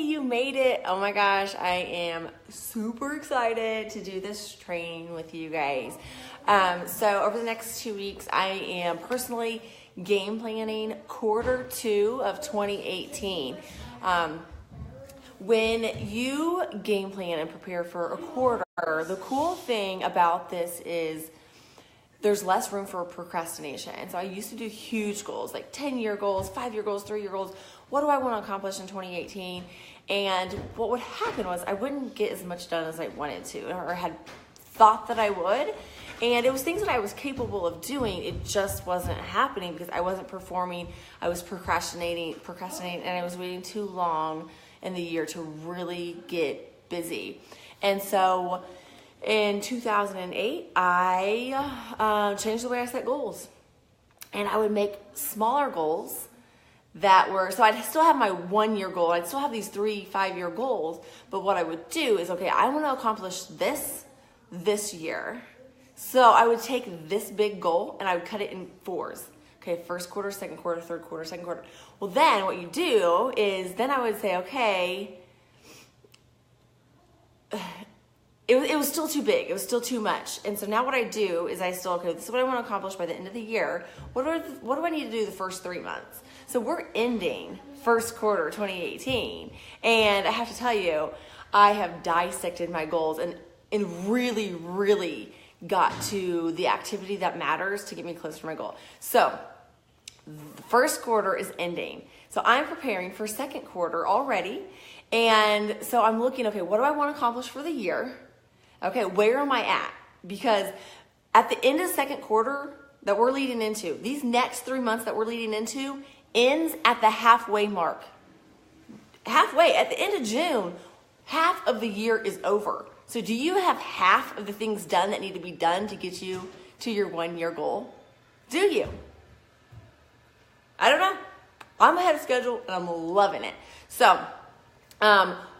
you made it. Oh my gosh, I am super excited to do this training with you guys. So over the next 2 weeks, I am personally game planning quarter 2 of 2018. When you game plan and prepare for a quarter, the cool thing about this is there's less room for procrastination. And so I used to do huge goals, like 10-year goals, 5-year goals, 3-year goals. What do I want to accomplish in 2018? And what would happen was I wouldn't get as much done as I wanted to or had thought that I would. And it was things that I was capable of doing. It just wasn't happening because I wasn't performing. I was procrastinating, and I was waiting too long in the year to really get busy. And so in 2008, I changed the way I set goals. And I would make smaller goals that were, so I'd still have my 1-year goal. I'd still have these 3-5-year goals. But what I would do is, okay, I want to accomplish this year. So I would take this big goal and I would cut it in 4s. Okay, first quarter, second quarter, third quarter, second quarter. Well, then what you do is then I would say, okay, it was still too big. It was still too much. And so now what I do is this is what I want to accomplish by the end of the year. What do I need to do the first 3 months? So we're ending first quarter 2018. And I have to tell you, I have dissected my goals and really, really got to the activity that matters to get me closer to my goal. So the first quarter is ending. So I'm preparing for second quarter already. And so I'm looking, okay, what do I want to accomplish for the year? Okay, where am I at? Because at the end of second quarter that we're leading into, these next 3 months that we're leading into ends at the halfway mark. Halfway, at the end of June, half of the year is over. So do you have half of the things done that need to be done to get you to your 1-year goal? Do you? I don't know. I'm ahead of schedule and I'm loving it. So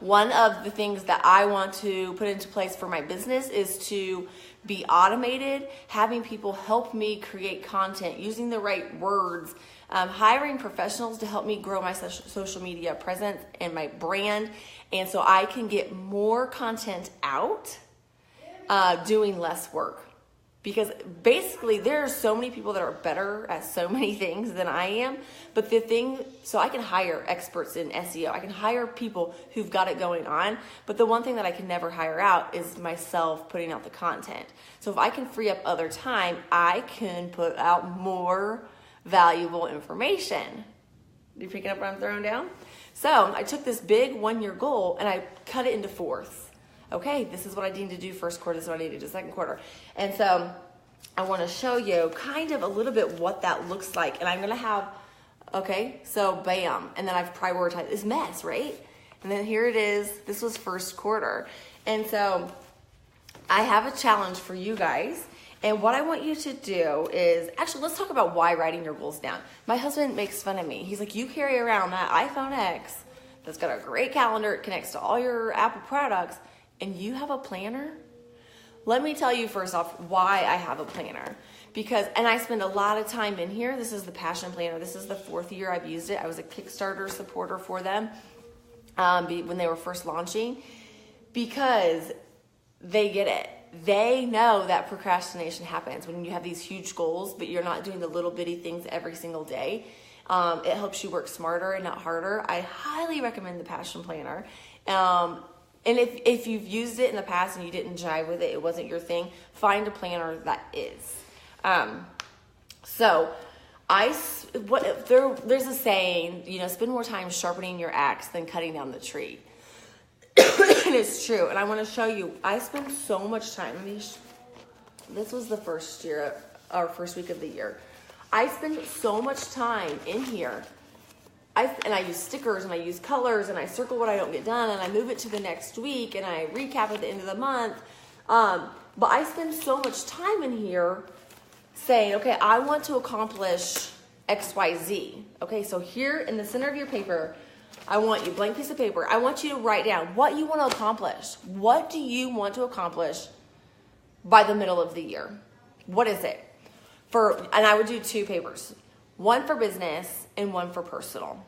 one of the things that I want to put into place for my business is to be automated, having people help me create content, using the right words, hiring professionals to help me grow my social media presence and my brand. And so I can get more content out doing less work. Because basically there are so many people that are better at so many things than I am. But so I can hire experts in SEO. I can hire people who've got it going on. But the one thing that I can never hire out is myself putting out the content. So if I can free up other time, I can put out more valuable information. You picking up what I'm throwing down? So I took this big 1-year goal and I cut it into 4s. Okay, this is what I need to do first quarter, this is what I need to do second quarter. And so I want to show you kind of a little bit what that looks like. And I'm going to have, okay, so bam. And then I've prioritized this mess, right? And then here it is. This was first quarter. And so I have a challenge for you guys. And what I want you to do is, actually, let's talk about why writing your goals down. My husband makes fun of me. He's like, you carry around that iPhone X that's got a great calendar. It connects to all your Apple products. And you have a planner? Let me tell you first off why I have a planner. And I spend a lot of time in here. This is the Passion Planner. This is the 4th year I've used it. I was a Kickstarter supporter for them when they were first launching because they get it. They know that procrastination happens when you have these huge goals, but you're not doing the little bitty things every single day. It helps you work smarter and not harder. I highly recommend the Passion Planner. And if you've used it in the past and you didn't jive with it, it wasn't your thing, find a planner that is. There's a saying, spend more time sharpening your axe than cutting down the tree. And it's true. And I want to show you, I spend so much time. This was the first week of the year. I spend so much time in here. I use stickers and I use colors and I circle what I don't get done and I move it to the next week and I recap at the end of the month. But I spend so much time in here saying, okay, I want to accomplish X, Y, Z. Okay, so here in the center of your paper, I want you, blank piece of paper, I want you to write down what you want to accomplish. What do you want to accomplish by the middle of the year? What is it? And I would do 2 papers. One for business and one for personal.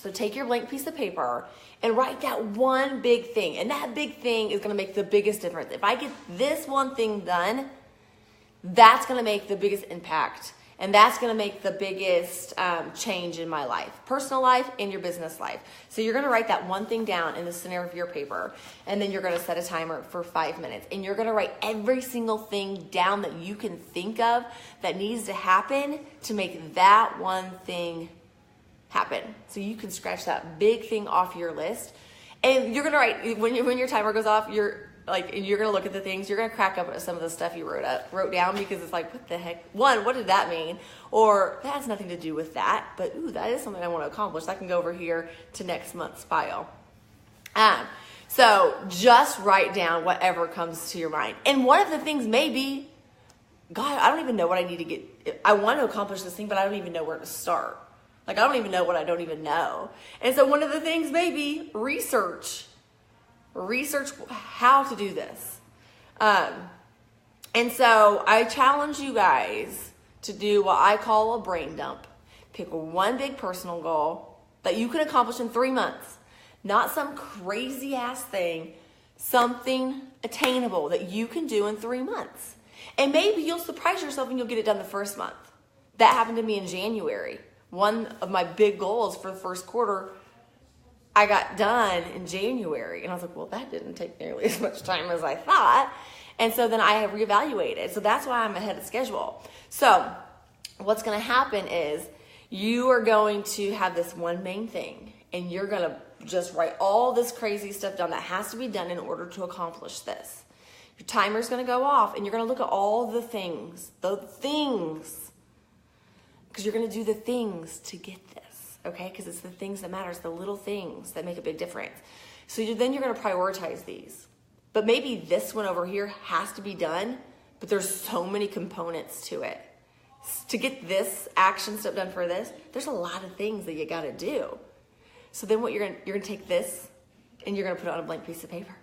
So take your blank piece of paper and write that one big thing. And that big thing is going to make the biggest difference. If I get this one thing done, that's going to make the biggest impact. And that's going to make the biggest change in my life, personal life and your business life. So you're going to write that one thing down in the center of your paper. And then you're going to set a timer for 5 minutes. And you're going to write every single thing down that you can think of that needs to happen to make that one thing happen. So you can scratch that big thing off your list. And you're going to write, when your timer goes off, you're going to look at the things, you're going to crack up at some of the stuff you wrote down, because it's like, what the heck? One, what did that mean? Or that has nothing to do with that, but ooh, that is something I want to accomplish. I can go over here to next month's file. So just write down whatever comes to your mind. And one of the things may be, God, I don't even know what I need to get. I want to accomplish this thing, but I don't even know where to start. Like, I don't even know what I don't even know. And so one of the things may be research how to do this. And so I challenge you guys to do what I call a brain dump. Pick one big personal goal that you can accomplish in 3 months. Not some crazy ass thing, something attainable that you can do in 3 months. And maybe you'll surprise yourself and you'll get it done the first month. That happened to me in January. One of my big goals for the first quarter, I got done in January. And I was like, well, that didn't take nearly as much time as I thought. And so then I have reevaluated. So that's why I'm ahead of schedule. So what's going to happen is you are going to have this one main thing, and you're going to just write all this crazy stuff down that has to be done in order to accomplish this. Your timer's going to go off, and you're going to look at all the things, because you're going to do the things to get this, okay? Because it's the things that matter. It's the little things that make a big difference. So then you're going to prioritize these. But maybe this one over here has to be done, but there's so many components to it. To get this action step done for this, there's a lot of things that you got to do. So then what you're going to take this, and you're going to put it on a blank piece of paper.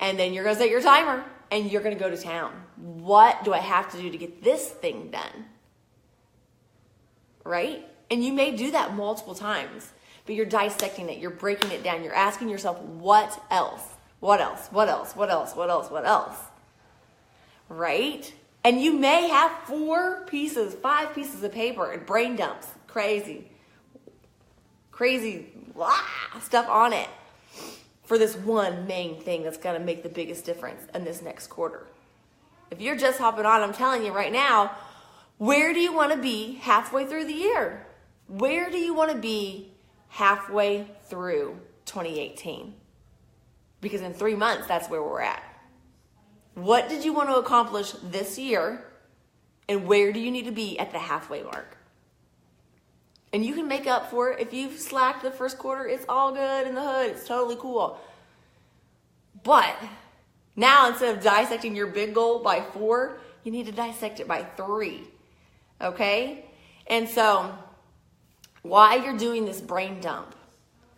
And then you're going to set your timer, and you're going to go to town. What do I have to do to get this thing done? Right? And you may do that multiple times, but you're dissecting it. You're breaking it down. You're asking yourself, what else? What else? What else? What else? What else? What else? Right? And you may have 5 pieces of paper and brain dumps. Crazy stuff on it for this one main thing that's going to make the biggest difference in this next quarter. If you're just hopping on, I'm telling you right now, where do you want to be halfway through the year? Where do you want to be halfway through 2018? Because in 3 months, that's where we're at. What did you want to accomplish this year? And where do you need to be at the halfway mark? And you can make up for it. If you've slacked the first quarter, it's all good in the hood. It's totally cool. But now, instead of dissecting your big goal by 4, you need to dissect it by 3. Okay? And so, while you're doing this brain dump,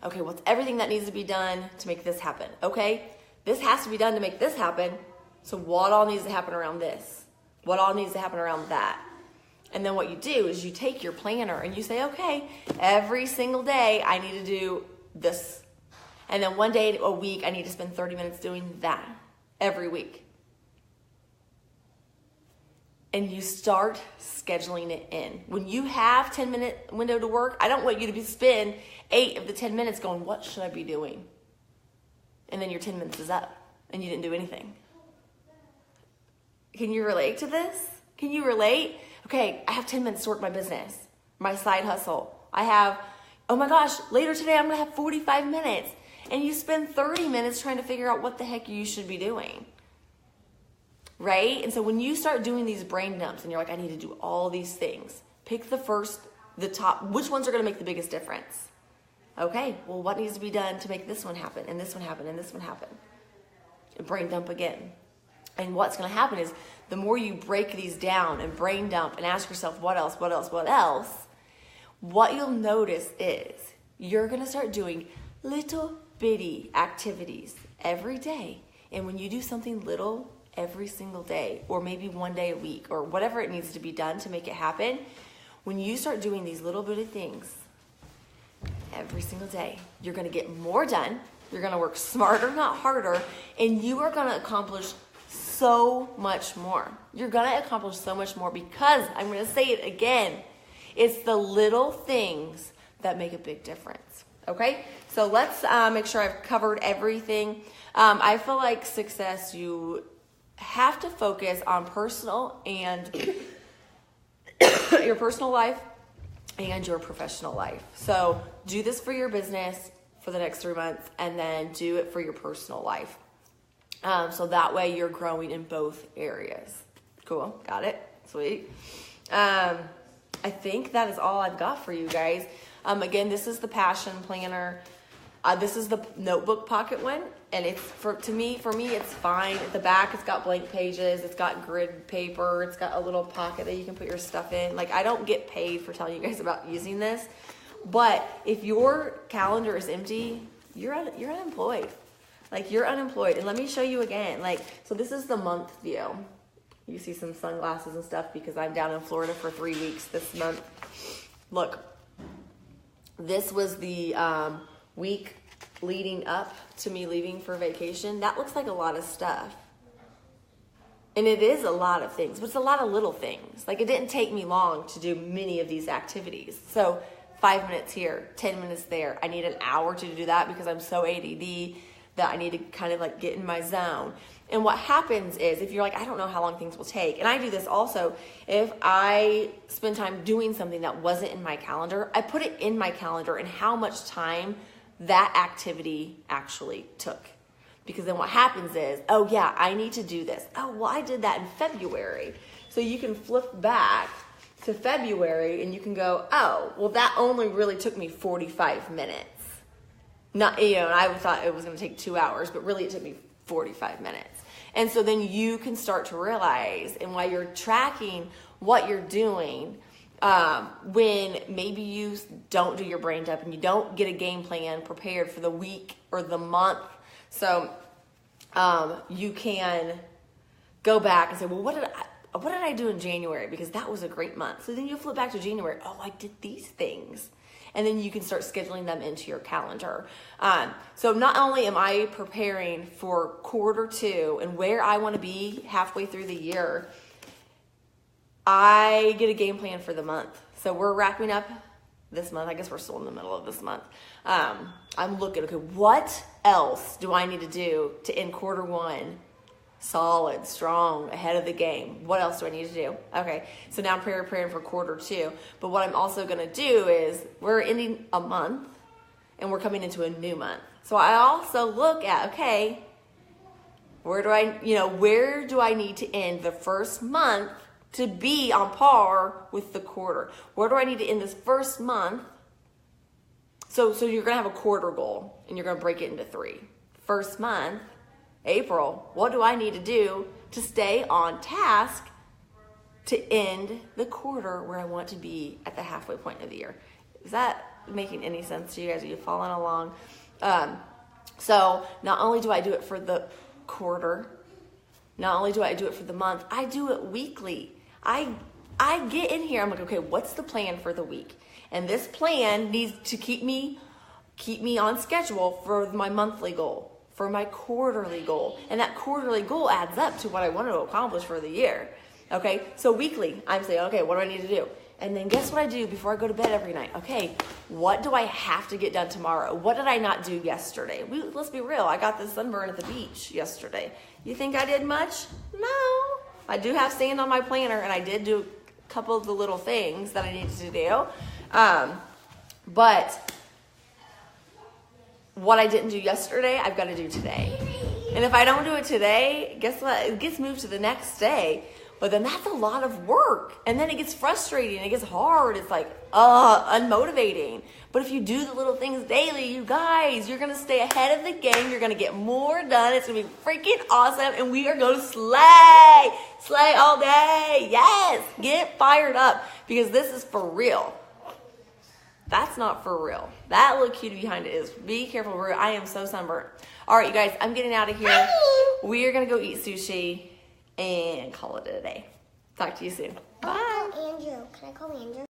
okay, what's everything that needs to be done to make this happen? Okay, this has to be done to make this happen. So what all needs to happen around this? What all needs to happen around that? And then what you do is you take your planner and you say, okay, every single day I need to do this. And then one day a week I need to spend 30 minutes doing that every week. And you start scheduling it in. When you have 10-minute window to work, I don't want you to spend 8 of the 10 minutes going, what should I be doing? And then your 10 minutes is up and you didn't do anything. Can you relate to this? Can you relate? Okay, I have 10 minutes to work my business, my side hustle. I have, oh my gosh, later today I'm going to have 45 minutes. And you spend 30 minutes trying to figure out what the heck you should be doing. Right? And so when you start doing these brain dumps and you're like, I need to do all these things, pick the top, which ones are going to make the biggest difference? Okay, well, what needs to be done to make this one happen, and this one happen, and this one happen? And brain dump again. And what's going to happen is the more you break these down and brain dump and ask yourself, what else, what else, what else? What you'll notice is you're going to start doing little bitty activities every day. And when you do something little every single day, or maybe one day a week, or whatever it needs to be done to make it happen, when you start doing these little bitty things every single day. You're going to get more done. You're going to work smarter, not harder, and you are going to accomplish so much more. You're going to accomplish so much more because, I'm going to say it again, it's the little things that make a big difference. Okay? So let's make sure I've covered everything. I feel like success, you have to focus on personal and your personal life and your professional life. So do this for your business for the next 3 months, and then do it for your personal life. So that way you're growing in both areas. Cool. Got it. Sweet. I think that is all I've got for you guys. Again, this is the Passion Planner. This is the notebook pocket one, and it's for me, it's fine. At the back, it's got blank pages. It's got grid paper. It's got a little pocket that you can put your stuff in. Like, I don't get paid for telling you guys about using this, but if your calendar is empty, you're unemployed. Like, you're unemployed. And let me show you again. Like, so this is the month view. You see some sunglasses and stuff because I'm down in Florida for 3 weeks this month. Look, this was the week leading up to me leaving for vacation. That looks like a lot of stuff. And it is a lot of things, but it's a lot of little things. Like, it didn't take me long to do many of these activities. So 5 minutes here, 10 minutes there. I need an hour to do that because I'm so ADD that I need to kind of like get in my zone. And what happens is, if you're like, I don't know how long things will take, and I do this also, if I spend time doing something that wasn't in my calendar, I put it in my calendar and how much time that activity actually took. Because then what happens is, oh yeah, I need to do this. Oh, well, I did that in February. So you can flip back to February and you can go, oh, well, that only really took me 45 minutes. Not, and I thought it was going to take 2 hours, but really it took me 45 minutes. And so then you can start to realize, and while you're tracking what you're doing, when maybe you don't do your brain dump and you don't get a game plan prepared for the week or the month, so you can go back and say, well, what did I do in January? Because that was a great month. So then you flip back to January. Oh, I did these things. And then you can start scheduling them into your calendar. So not only am I preparing for Q2 and where I want to be halfway through the year, I get a game plan for the month. So we're wrapping up this month. I guess we're still in the middle of this month. I'm looking, okay, what else do I need to do to end Q1 solid, strong, ahead of the game? What else do I need to do? Okay, so now I'm preparing for Q2. But what I'm also going to do is, we're ending a month and we're coming into a new month. So I also look at, okay, where do I need to end the first month to be on par with the quarter? Where do I need to end this first month? So you're going to have a quarter goal and you're going to break it into 3. First month, April, what do I need to do to stay on task to end the quarter where I want to be at the halfway point of the year? Is that making any sense to you guys? Are you following along? So not only do I do it for the quarter, not only do I do it for the month, I do it weekly. I get in here, I'm like, okay, what's the plan for the week? And this plan needs to keep me on schedule for my monthly goal, for my quarterly goal. And that quarterly goal adds up to what I want to accomplish for the year. Okay, so weekly, I'm saying, okay, what do I need to do? And then guess what I do before I go to bed every night? Okay, what do I have to get done tomorrow? What did I not do yesterday? Let's be real, I got this sunburn at the beach yesterday. You think I did much? No. I do have sand on my planner, and I did do a couple of the little things that I needed to do. But what I didn't do yesterday, I've got to do today. And if I don't do it today, guess what? It gets moved to the next day. But then that's a lot of work. And then it gets frustrating. It gets hard. It's like, unmotivating. But if you do the little things daily, you guys, you're going to stay ahead of the game. You're going to get more done. It's going to be freaking awesome. And we are going to slay. Slay all day. Yes. Get fired up. Because this is for real. That's not for real. That little cutie behind it is. Be careful. I am so sunburnt. All right, you guys, I'm getting out of here. We are going to go eat sushi and call it a day. Talk to you soon. Bye. Andrew. Can I call Andrew?